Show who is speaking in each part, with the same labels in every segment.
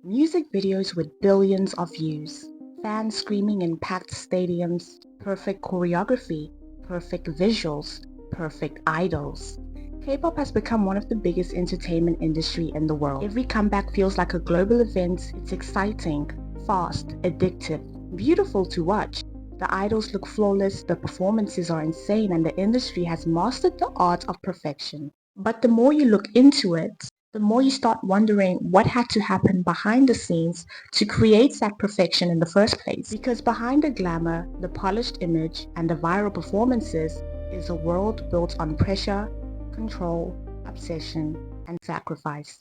Speaker 1: Music videos with billions of views, fans screaming in packed stadiums, perfect choreography, perfect visuals, perfect idols. K-pop has become one of the biggest entertainment industry in the world. Every comeback feels like a global event. It's exciting, fast, addictive, beautiful to watch. The idols look flawless, the performances are insane, and the industry has mastered the art of perfection. But the more you look into it, the more you start wondering what had to happen behind the scenes to create that perfection in the first place. Because behind the glamour, the polished image, and the viral performances is a world built on pressure, control, obsession, and sacrifice.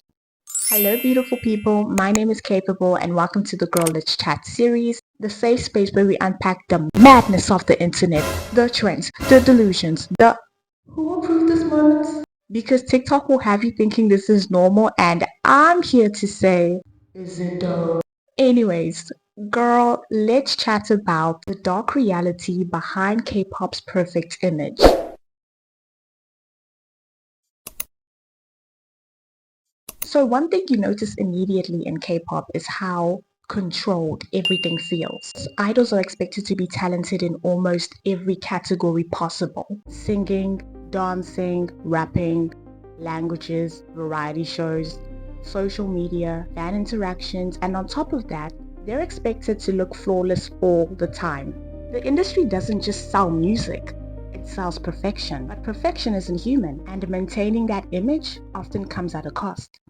Speaker 1: Hello beautiful people, my name is Capable and welcome to the Girl Let's Chat series, the safe space where we unpack the madness of the internet, the trends, the delusions, the who approved this moment? Because TikTok will have you thinking this is normal and I'm here to say, is it though? Anyways, girl, let's chat about the dark reality behind K-pop's perfect image. So one thing you notice immediately in K-pop is how controlled everything feels. Idols are expected to be talented in almost every category possible. Singing, dancing, rapping, languages, variety shows, social media, fan interactions, and on top of that, they're expected to look flawless all the time. The industry doesn't just sell music, it sells perfection. But perfection isn't human, and maintaining that image often comes at a cost.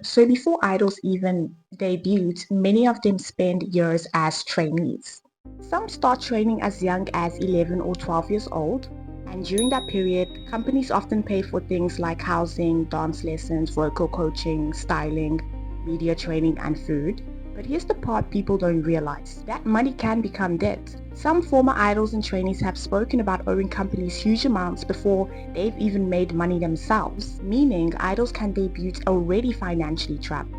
Speaker 1: So before idols even debuted, many of them spend years as trainees. Some start training as young as 11 or 12 years old, and during that period, companies often pay for things like housing, dance lessons, vocal coaching, styling, media training, and food. But here's the part people don't realize. That money can become debt. Some former idols and trainees have spoken about owing companies huge amounts before they've even made money themselves, meaning idols can debut already financially trapped.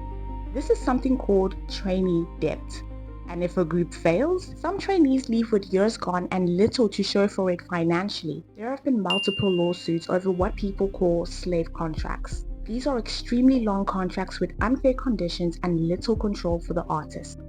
Speaker 1: This is something called trainee debt. And if a group fails, some trainees leave with years gone and little to show for it financially. There have been multiple lawsuits over what people call slave contracts. These are extremely long contracts with unfair conditions and little control for the artist.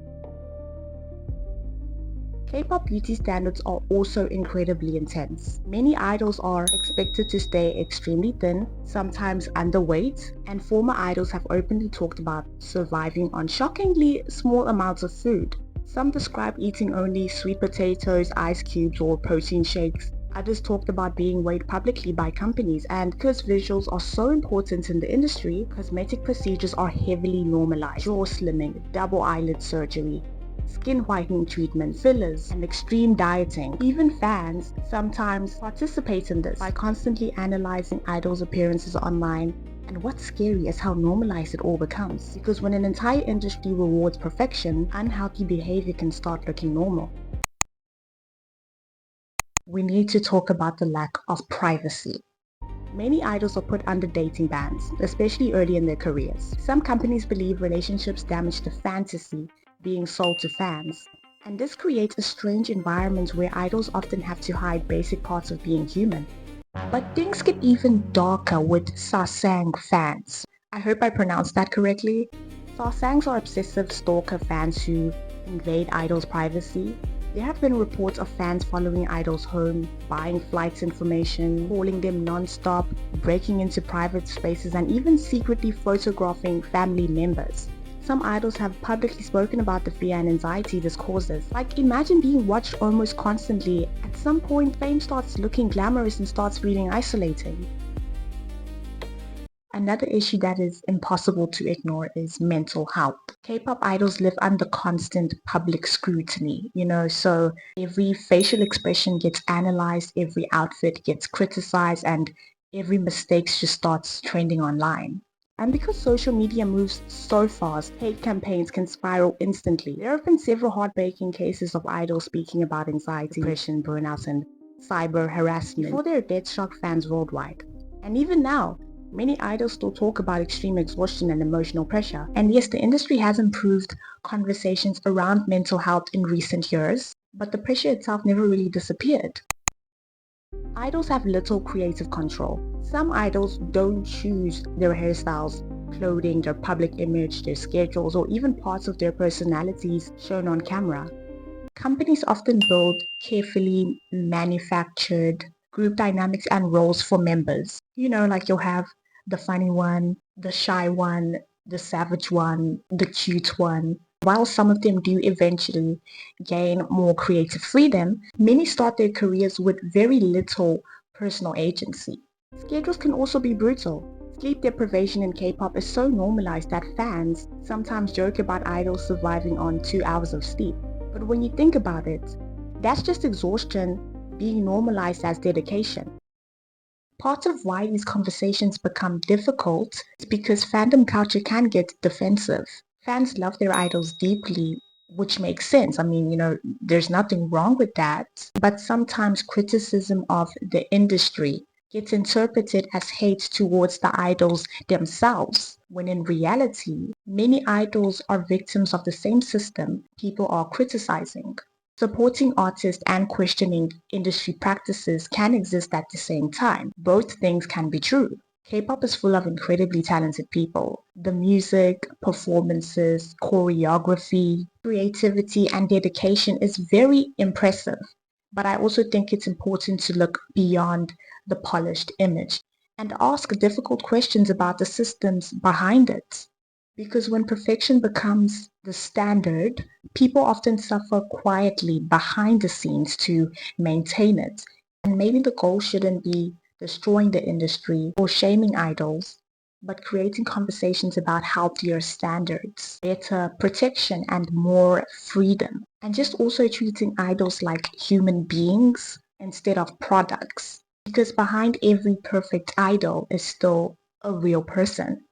Speaker 1: K-pop beauty standards are also incredibly intense. Many idols are expected to stay extremely thin, sometimes underweight, and former idols have openly talked about surviving on shockingly small amounts of food. Some describe eating only sweet potatoes, ice cubes, or protein shakes. Others talked about being weighed publicly by companies, and because visuals are so important in the industry, cosmetic procedures are heavily normalized. Jaw slimming, double eyelid surgery, skin whitening treatment, fillers, and extreme dieting. Even fans sometimes participate in this by constantly analyzing idols' appearances online. And what's scary is how normalized it all becomes. Because when an entire industry rewards perfection, unhealthy behavior can start looking normal. We need to talk about the lack of privacy. Many idols are put under dating bans, especially early in their careers. Some companies believe relationships damage the fantasy being sold to fans. And this creates a strange environment where idols often have to hide basic parts of being human. But things get even darker with Sasaeng fans. I hope I pronounced that correctly. Sasaengs are obsessive stalker fans who invade idols' privacy. There have been reports of fans following idols home, buying flights information, calling them non-stop, breaking into private spaces, and even secretly photographing family members. Some idols have publicly spoken about the fear and anxiety this causes. Like, imagine being watched almost constantly. At some point, fame starts looking glamorous and starts feeling isolating. Another issue that is impossible to ignore is mental health. K-pop idols live under constant public scrutiny, so every facial expression gets analyzed, every outfit gets criticized, and every mistake just starts trending online. And because social media moves so fast, hate campaigns can spiral instantly. There have been several heartbreaking cases of idols speaking about anxiety, depression, burnout, and cyber harassment before their death struck fans worldwide. And even now, many idols still talk about extreme exhaustion and emotional pressure. And yes, the industry has improved conversations around mental health in recent years, but the pressure itself never really disappeared. Idols have little creative control. Some idols don't choose their hairstyles, clothing, their public image, their schedules, or even parts of their personalities shown on camera. Companies often build carefully manufactured group dynamics and roles for members. Like you'll have the funny one, the shy one, the savage one, the cute one. While some of them do eventually gain more creative freedom, many start their careers with very little personal agency. Schedules can also be brutal. Sleep deprivation in K-pop is so normalized that fans sometimes joke about idols surviving on 2 hours of sleep. But when you think about it, that's just exhaustion being normalized as dedication. Part of why these conversations become difficult is because fandom culture can get defensive. Fans love their idols deeply, which makes sense. I mean, there's nothing wrong with that. But sometimes criticism of the industry gets interpreted as hate towards the idols themselves, when in reality, many idols are victims of the same system people are criticizing. Supporting artists and questioning industry practices can exist at the same time. Both things can be true. K-pop is full of incredibly talented people. The music, performances, choreography, creativity, and dedication is very impressive. But I also think it's important to look beyond the polished image and ask difficult questions about the systems behind it. Because when perfection becomes the standard, people often suffer quietly behind the scenes to maintain it. And maybe the goal shouldn't be destroying the industry or shaming idols, but creating conversations about healthier standards, better protection, and more freedom. And just also treating idols like human beings instead of products. Because behind every perfect idol is still a real person.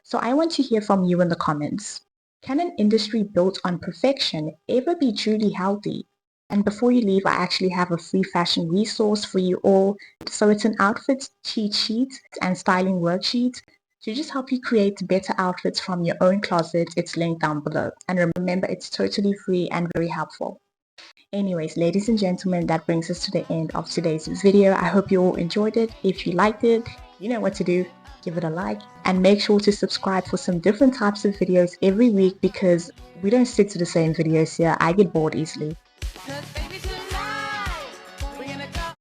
Speaker 1: So I want to hear from you in the comments. Can an industry built on perfection ever be truly healthy? And before you leave, I actually have a free fashion resource for you all. So it's an outfit cheat sheet and styling worksheet to just help you create better outfits from your own closet. It's linked down below. And remember, it's totally free and very helpful. Anyways, ladies and gentlemen, that brings us to the end of today's video. I hope you all enjoyed it. If you liked it, you know what to do. Give it a like and make sure to subscribe for some different types of videos every week because we don't stick to the same videos here. I get bored easily.